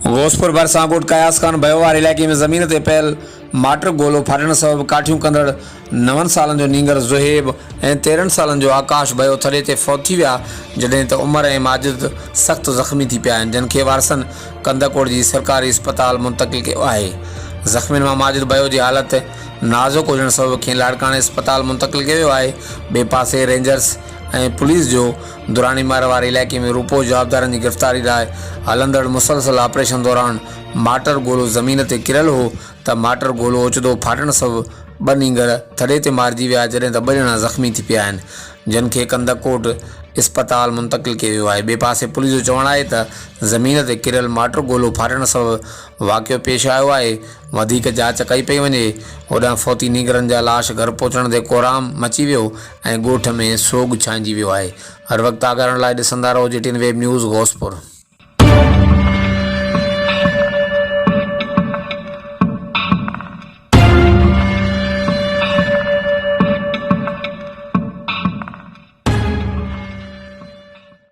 घोसपुर बरसाकोट कयास खान बयोवार इलाइक़े में ज़मीन ते पयल माटर गोलो फाटण सबबि काठियूं कंदड़ 9 सालनि जो नींगर ज़ुहेब ऐं 13 सालनि जो आकाश बयो थड़े ते फौत थी विया, जॾहिं त उमर ऐं माजिद सख़्तु ज़ख़्मी थी पिया आहिनि, जिन खे वारसनि कंदकोट जी सरकारी अस्पताल मुंतक़िल कयो आहे। ज़ख़्मियुनि मां माजिद बयो जी हालत नाज़ुक हुजण सबबि खेनि लाड़काणे अस्पताल मुंतक़िल कयो वियो आहे। ॿिए पासे रेंजर्स ऐं पुलिस जो दुरानी मार वारे इलाइक़े में रूपो जवाबदारनि जी गिरफ़्तारी लाइ हलंदड़ मुसलसल ऑपरेशन दौरान माटर गोलो ज़मीन ते किरियल हो त माटर गोलो ओचितो फाटण सबबि 2 नींगर थड़े ते मारिजी विया, जॾहिं त 2 ॼणा ज़ख़्मी थी पिया आहिनि, जिन खे कंदकोट अस्पताल मुंतक़िल कयो वियो आहे। ॿिए पासे पुलिस जो चवणु आहे त ज़मीन ते किरियल माटर गोलो फाटण सबबि वाक़ियो पेश आयो आहे। वधीक जांच कई पई वञे, होॾां फौती नींगरनि जा लाश घर पहुचण ते कोराम मची वियो ऐं ॻोठ में सोग छांइजी वियो आहे। हर वक़्तु आगाहण लाइ ॾिसंदा रहो GTN वेब न्यूज़ घोसपुर।